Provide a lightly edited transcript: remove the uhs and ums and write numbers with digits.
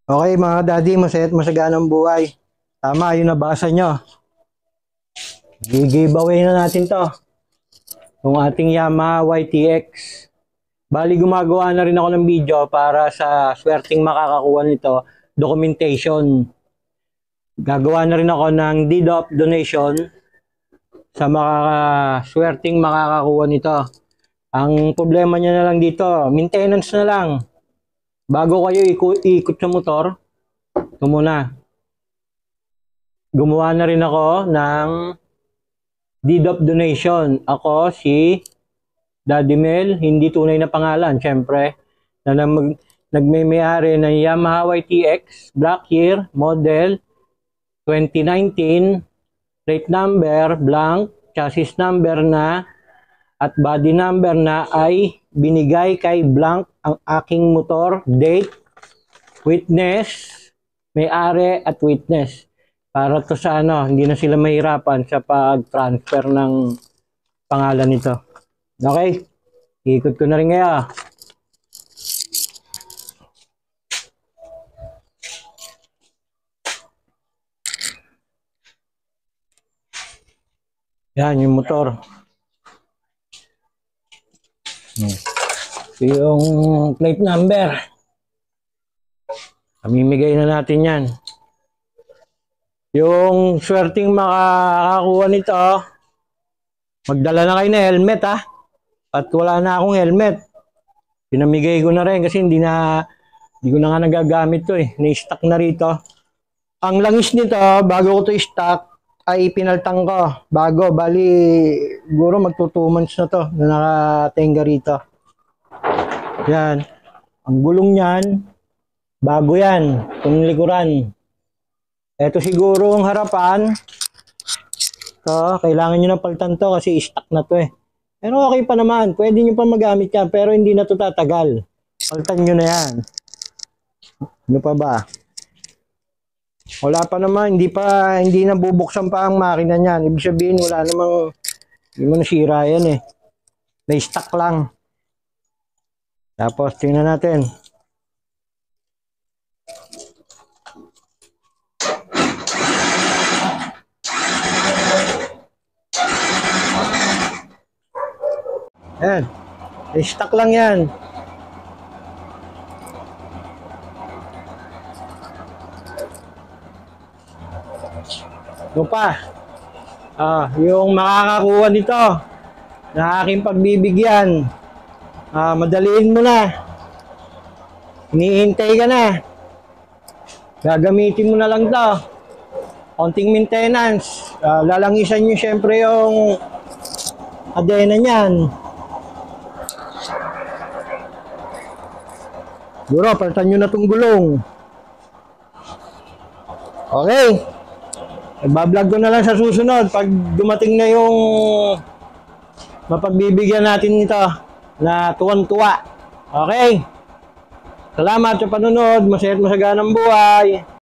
Okay mga daddy, masaya't masaganang buhay. Tama, yung nabasa nyo. Giveaway na natin to. Yung ating Yamaha YTX. Bali gumagawa na rin ako ng video para sa swerteng makakakuha nito, documentation. Gagawa na rin ako ng deed of donation sa swerteng makakakuha nito. Ang problema niya na lang dito, maintenance na lang. Bago kayo ikot sa motor, ito muna. Gumawa na rin ako ng deed of donation. Ako si Daddy Mel, hindi tunay na pangalan, syempre, na nagme-may-ari ng Yamaha YTX, Black Year, Model 2019, plate number, blank, chassis number na, at body number na ay binigay kay blank ang aking motor, date, witness, may-ari at witness. Para to sa hindi na sila mahirapan sa pag-transfer ng pangalan nito. Okay? Ikot ko na rin ngayon. Yan, yung motor. Yung plate number. Pamimigay na natin yan. Yung swerteng makakakuha nito, magdala na kayo ng helmet At wala na akong helmet. Pinamigay ko na rin kasi hindi ko na nga nagagamit to Na-stock na rito. Ang langis nito, bago ko to stock, ay pinaltang ko. Bago, bali, siguro magto 2 months na to na nakatenga rito. Yan. Ang gulong niyan, bago yan. Itong likuran. Ito siguro ang harapan. Ito, kailangan nyo na palitan to kasi stock na to Pero okay pa naman. Pwede nyo pa magamit yan pero hindi na to tatagal. Palitan nyo na yan. Ano pa ba? Wala pa naman. Hindi na bubuksan pa ang makina niyan. Ibig sabihin wala namang hindi mo nasira yan May stock lang. Tapos tingnan natin. Ayan. Stock lang yan. Ito pa. Yung makakakuha nito na aking pagbibigyan. Madaliin mo na. Hinihintay ka na. Gagamitin mo na lang to. Konting maintenance. Lalangisan nyo syempre yung adena niyan. Siguro, palitan nyo na itong gulong. Okay. Nagbablog ko na lang sa susunod pag dumating na yung mapagbibigyan natin nito na tuwan-tuwa. Okay. Salamat sa panunod. Masaya't masaganang buhay.